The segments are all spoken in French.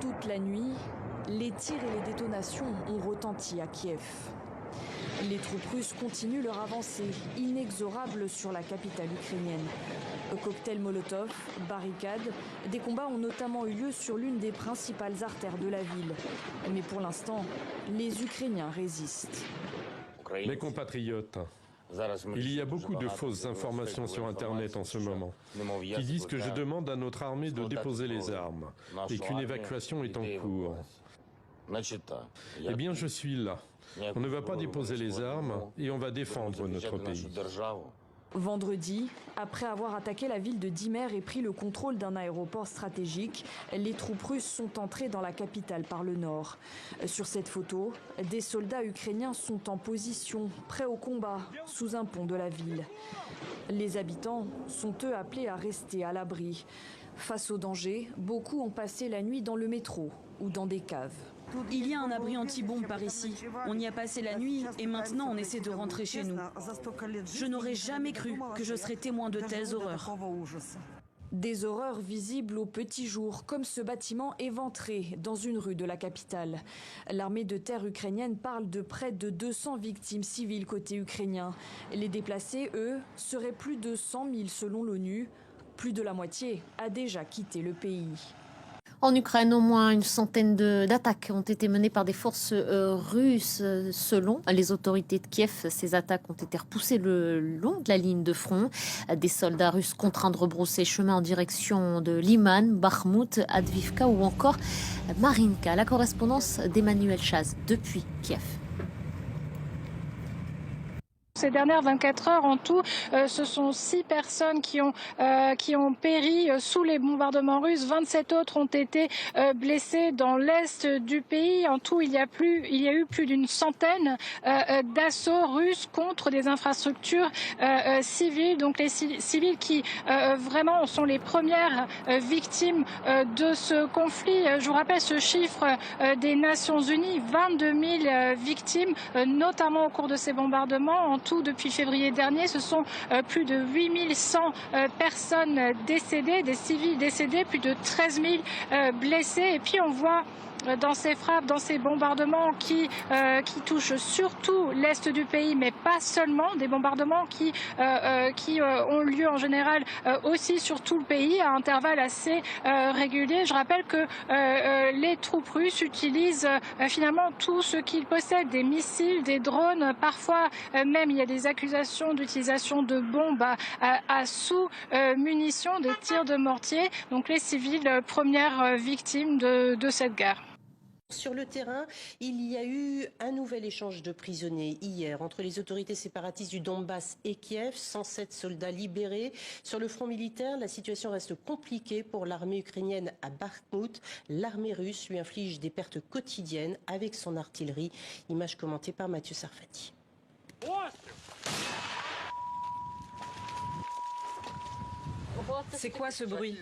Toute la nuit, les tirs et les détonations ont retenti à Kiev. Les troupes russes continuent leur avancée, inexorables sur la capitale ukrainienne. Cocktails Molotov, barricades, des combats ont notamment eu lieu sur l'une des principales artères de la ville. Mais pour l'instant, les Ukrainiens résistent. Mes compatriotes, il y a beaucoup de fausses informations sur Internet en ce moment, qui disent que je demande à notre armée de déposer les armes et qu'une évacuation est en cours. Eh bien, je suis là. On ne va pas déposer les armes et on va défendre notre pays. Vendredi, après avoir attaqué la ville de Dimer et pris le contrôle d'un aéroport stratégique, les troupes russes sont entrées dans la capitale par le nord. Sur cette photo, des soldats ukrainiens sont en position, prêts au combat, sous un pont de la ville. Les habitants sont eux appelés à rester à l'abri. Face au danger, beaucoup ont passé la nuit dans le métro ou dans des caves. Il y a un abri anti-bombe par ici. On y a passé la nuit et maintenant on essaie de rentrer chez nous. Je n'aurais jamais cru que je serais témoin de telles horreurs. Des horreurs visibles au petit jour, comme ce bâtiment éventré dans une rue de la capitale. L'armée de terre ukrainienne parle de près de 200 victimes civiles côté ukrainien. Les déplacés, eux, seraient plus de 100 000 selon l'ONU. Plus de la moitié a déjà quitté le pays. En Ukraine, au moins une centaine d'attaques ont été menées par des forces russes. Selon les autorités de Kiev, ces attaques ont été repoussées le long de la ligne de front. Des soldats russes contraints de rebrousser chemin en direction de Liman, Bakhmut, Advivka ou encore Marinka. La correspondance d'Emmanuel Chaz depuis Kiev. Ces dernières 24 heures en tout, ce sont 6 personnes qui ont péri sous les bombardements russes. 27 autres ont été blessées dans l'est du pays. En tout, il y a eu plus d'une centaine d'assauts russes contre des infrastructures civiles. Donc les civils qui vraiment sont les premières victimes de ce conflit. Je vous rappelle ce chiffre des Nations Unies, 22 000 victimes, notamment au cours de ces bombardements. En tout, depuis février dernier, ce sont plus de 8100 personnes décédées, des civils décédés, plus de 13 000 blessés. Et puis on voit dans ces frappes, dans ces bombardements qui touchent surtout l'est du pays, mais pas seulement, des bombardements qui ont lieu en général aussi sur tout le pays à intervalles assez réguliers. Je rappelle que les troupes russes utilisent finalement tout ce qu'ils possèdent, des missiles, des drones, parfois même il y a des accusations d'utilisation de bombes à sous-munitions, des tirs de mortier. Donc les civils, premières victimes de cette guerre. Sur le terrain, il y a eu un nouvel échange de prisonniers hier entre les autorités séparatistes du Donbass et Kiev. 107 soldats libérés. Sur le front militaire, la situation reste compliquée pour l'armée ukrainienne à Bakhmut. L'armée russe lui inflige des pertes quotidiennes avec son artillerie. Image commentée par Mathieu Sarfati. C'est quoi ce bruit?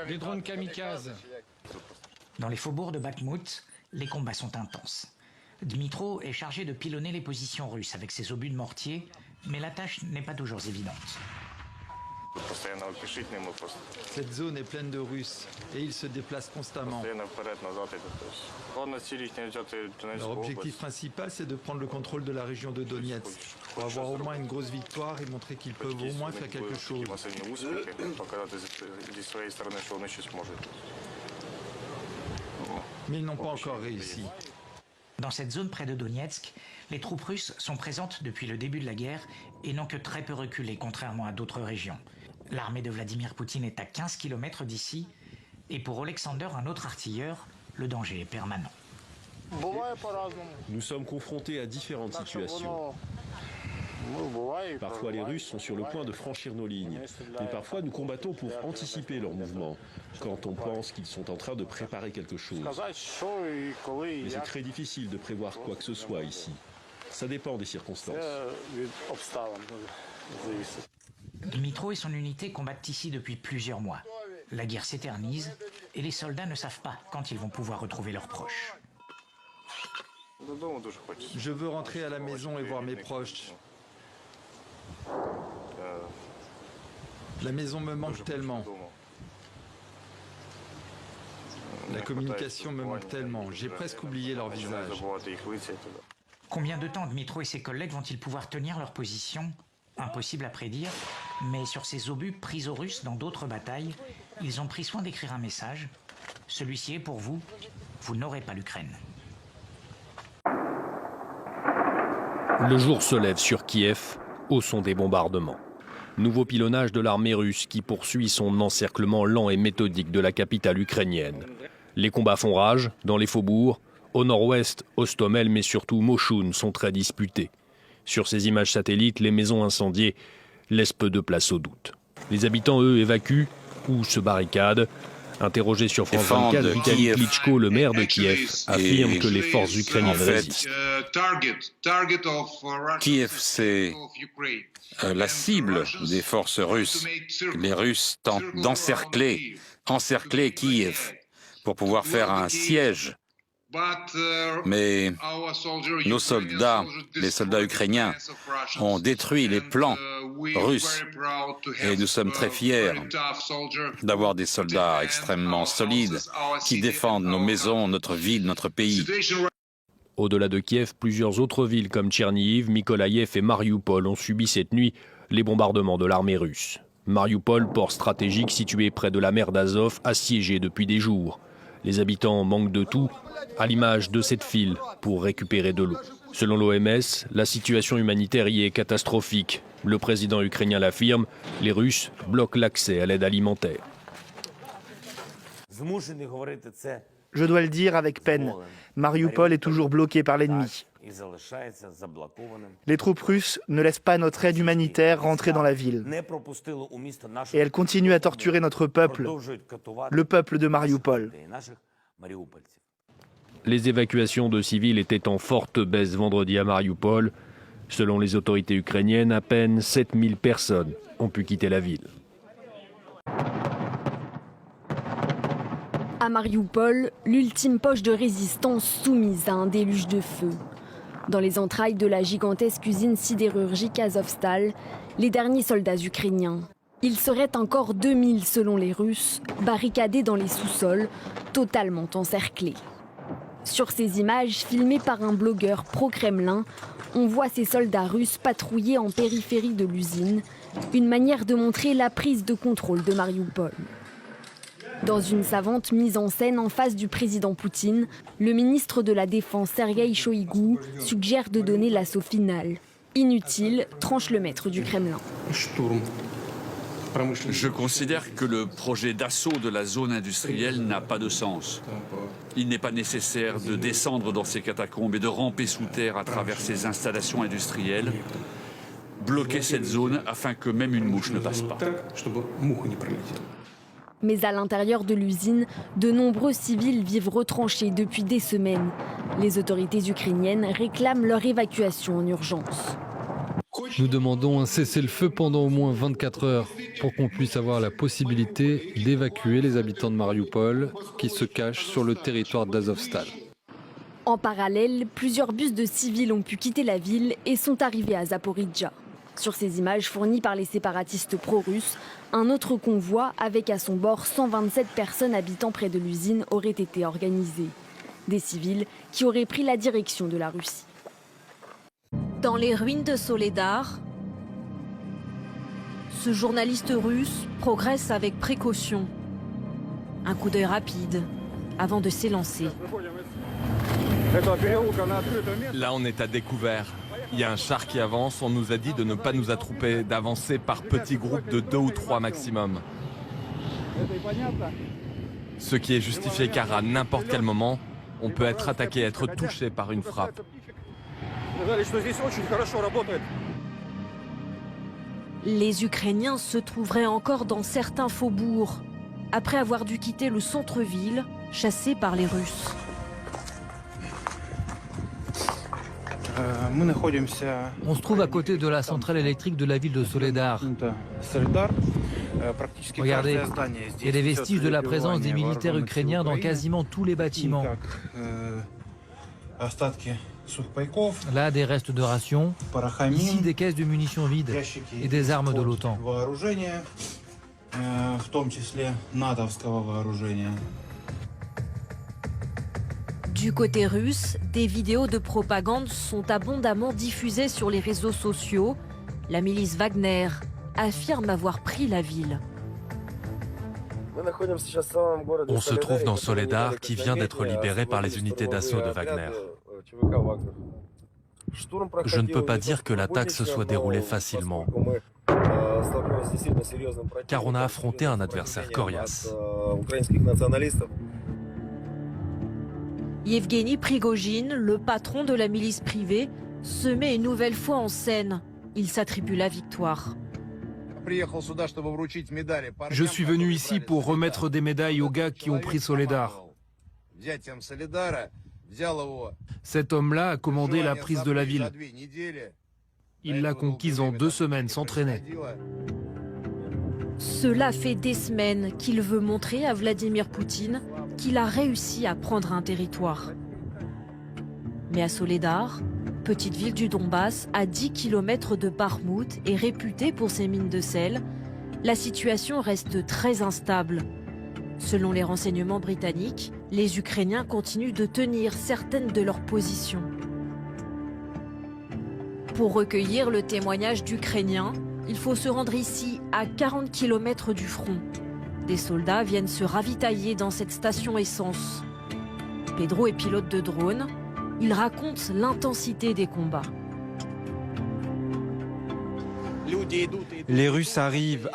Des drones kamikazes. Dans les faubourgs de Bakhmut, les combats sont intenses. Dmitro est chargé de pilonner les positions russes avec ses obus de mortier, mais la tâche n'est pas toujours évidente. Cette zone est pleine de Russes et ils se déplacent constamment. Leur objectif principal, c'est de prendre le contrôle de la région de Donetsk pour avoir au moins une grosse victoire et montrer qu'ils peuvent au moins faire quelque chose. Mais ils n'ont pas encore réussi. Dans cette zone près de Donetsk, les troupes russes sont présentes depuis le début de la guerre et n'ont que très peu reculé, contrairement à d'autres régions. L'armée de Vladimir Poutine est à 15 km d'ici, et pour Alexander, un autre artilleur, le danger est permanent. Nous sommes confrontés à différentes situations. Parfois les Russes sont sur le point de franchir nos lignes, mais parfois nous combattons pour anticiper leurs mouvements, quand on pense qu'ils sont en train de préparer quelque chose. Mais c'est très difficile de prévoir quoi que ce soit ici. Ça dépend des circonstances. Dmitro et son unité combattent ici depuis plusieurs mois. La guerre s'éternise et les soldats ne savent pas quand ils vont pouvoir retrouver leurs proches. Je veux rentrer à la maison et voir mes proches. La maison me manque tellement. La communication me manque tellement, j'ai presque oublié leur visage. Combien de temps Dmitro et ses collègues vont-ils pouvoir tenir leur position? Impossible à prédire, mais sur ces obus pris aux Russes dans d'autres batailles, ils ont pris soin d'écrire un message. Celui-ci est pour vous, vous n'aurez pas l'Ukraine. Le jour se lève sur Kiev, au son des bombardements. Nouveau pilonnage de l'armée russe qui poursuit son encerclement lent et méthodique de la capitale ukrainienne. Les combats font rage dans les faubourgs. Au nord-ouest, Hostomel mais surtout Moshun sont très disputés. Sur ces images satellites, les maisons incendiées laissent peu de place au doute. Les habitants, eux, évacuent ou se barricadent. Interrogé sur France 24, Vitaly Klitschko, le maire de Kiev, affirme que les forces ukrainiennes résistent. Kiev, c'est la cible des forces russes. Les Russes tentent d'encercler Kiev pour pouvoir faire un siège. Mais nos soldats, les soldats ukrainiens, ont détruit les plans russes et nous sommes très fiers d'avoir des soldats extrêmement solides qui défendent nos maisons, notre ville, notre pays. Au-delà de Kiev, plusieurs autres villes comme Tchernihiv, Mykolaïev et Marioupol ont subi cette nuit les bombardements de l'armée russe. Marioupol, port stratégique situé près de la mer d'Azov, assiégé depuis des jours. Les habitants manquent de tout, à l'image de cette file pour récupérer de l'eau. Selon l'OMS, la situation humanitaire y est catastrophique. Le président ukrainien l'affirme, les Russes bloquent l'accès à l'aide alimentaire. Je dois le dire avec peine, Marioupol est toujours bloqué par l'ennemi. Les troupes russes ne laissent pas notre aide humanitaire rentrer dans la ville. Et elles continuent à torturer notre peuple, le peuple de Marioupol. Les évacuations de civils étaient en forte baisse vendredi à Marioupol. Selon les autorités ukrainiennes, à peine 7000 personnes ont pu quitter la ville. À Marioupol, l'ultime poche de résistance soumise à un déluge de feu. Dans les entrailles de la gigantesque usine sidérurgique Azovstal, les derniers soldats ukrainiens. Ils seraient encore 2000 selon les Russes, barricadés dans les sous-sols, totalement encerclés. Sur ces images filmées par un blogueur pro-Kremlin, on voit ces soldats russes patrouiller en périphérie de l'usine, une manière de montrer la prise de contrôle de Marioupol. Dans une savante mise en scène en face du président Poutine, le ministre de la Défense Sergueï Shoïgou suggère de donner l'assaut final. Inutile, tranche le maître du Kremlin. Je considère que le projet d'assaut de la zone industrielle n'a pas de sens. Il n'est pas nécessaire de descendre dans ces catacombes et de ramper sous terre à travers ces installations industrielles. Bloquer cette zone afin que même une mouche ne passe pas. Mais à l'intérieur de l'usine, de nombreux civils vivent retranchés depuis des semaines. Les autorités ukrainiennes réclament leur évacuation en urgence. Nous demandons un cessez-le-feu pendant au moins 24 heures pour qu'on puisse avoir la possibilité d'évacuer les habitants de Marioupol qui se cachent sur le territoire d'Azovstal. En parallèle, plusieurs bus de civils ont pu quitter la ville et sont arrivés à Zaporijjia. Sur ces images fournies par les séparatistes pro-russes, un autre convoi avec à son bord 127 personnes habitant près de l'usine aurait été organisé. Des civils qui auraient pris la direction de la Russie. Dans les ruines de Soledar, ce journaliste russe progresse avec précaution. Un coup d'œil rapide avant de s'élancer. Là, on est à découvert. Il y a un char qui avance, on nous a dit de ne pas nous attrouper, d'avancer par petits groupes de 2 ou 3 maximum. Ce qui est justifié car à n'importe quel moment, on peut être attaqué, être touché par une frappe. Les Ukrainiens se trouveraient encore dans certains faubourgs, après avoir dû quitter le centre-ville, chassés par les Russes. On se trouve à côté de la centrale électrique de la ville de Soledar. Regardez, il y a des vestiges de la présence des militaires ukrainiens dans quasiment tous les bâtiments. Là, des restes de rations. Ici, des caisses de munitions vides et des armes de l'OTAN. Du côté russe, des vidéos de propagande sont abondamment diffusées sur les réseaux sociaux. La milice Wagner affirme avoir pris la ville. On se trouve dans Soledar qui vient d'être libéré par les unités d'assaut de Wagner. Je ne peux pas dire que l'attaque se soit déroulée facilement, car on a affronté un adversaire coriace. Yevgeny Prigojine, le patron de la milice privée, se met une nouvelle fois en scène. Il s'attribue la victoire. Je suis venu ici pour remettre des médailles aux gars qui ont pris Soledar. Cet homme-là a commandé la prise de la ville. Il l'a conquise en 2 semaines, sans traîner. Cela fait des semaines qu'il veut montrer à Vladimir Poutine qu'il a réussi à prendre un territoire. Mais à Soledar, petite ville du Donbass, à 10 km de Bakhmout et réputée pour ses mines de sel, la situation reste très instable. Selon les renseignements britanniques, les Ukrainiens continuent de tenir certaines de leurs positions. Pour recueillir le témoignage d'Ukrainiens, il faut se rendre ici, à 40 km du front. Des soldats viennent se ravitailler dans cette station essence. Pedro est pilote de drone. Il raconte l'intensité des combats. Les Russes arrivent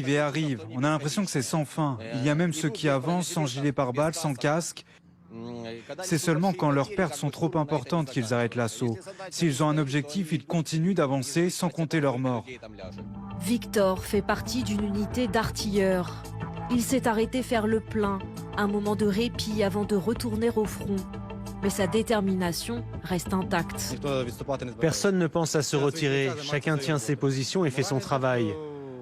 et arrivent. On a l'impression que c'est sans fin. Il y a même ceux qui avancent sans gilet pare-balles, sans casque. C'est seulement quand leurs pertes sont trop importantes qu'ils arrêtent l'assaut. S'ils ont un objectif, ils continuent d'avancer sans compter leurs morts. Victor fait partie d'une unité d'artilleurs. Il s'est arrêté faire le plein, un moment de répit avant de retourner au front. Mais sa détermination reste intacte. Personne ne pense à se retirer, chacun tient ses positions et fait son travail.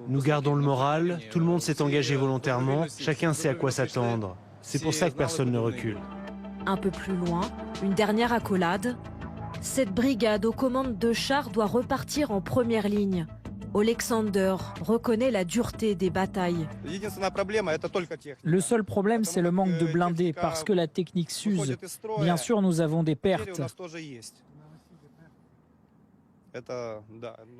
Nous gardons le moral, tout le monde s'est engagé volontairement, chacun sait à quoi s'attendre. C'est pour ça que personne ne recule. Un peu plus loin, une dernière accolade. Cette brigade aux commandes de chars doit repartir en première ligne. Alexander reconnaît la dureté des batailles. Le seul problème, c'est le manque de blindés, parce que la technique s'use. Bien sûr, nous avons des pertes.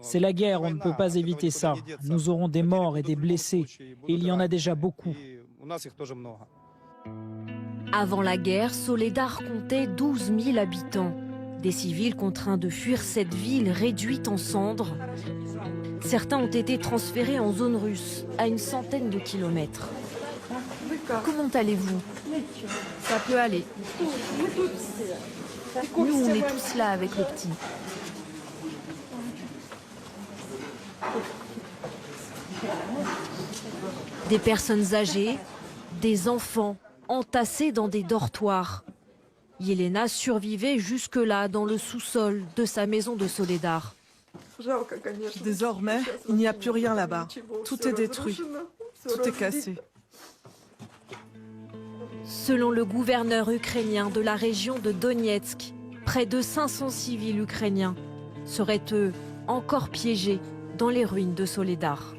C'est la guerre, on ne peut pas éviter ça. Nous aurons des morts et des blessés, et il y en a déjà beaucoup. Avant la guerre, Soledar comptait 12 000 habitants. Des civils contraints de fuir cette ville réduite en cendres. Certains ont été transférés en zone russe, à une centaine de kilomètres. Comment allez-vous? Ça peut aller. Nous, on est tous là avec le petit. Des personnes âgées, des enfants entassés dans des dortoirs. Yelena survivait jusque-là dans le sous-sol de sa maison de Soledar. Désormais, il n'y a plus rien là-bas. Tout est détruit. Tout est cassé. Selon le gouverneur ukrainien de la région de Donetsk, près de 500 civils ukrainiens seraient eux encore piégés dans les ruines de Soledar.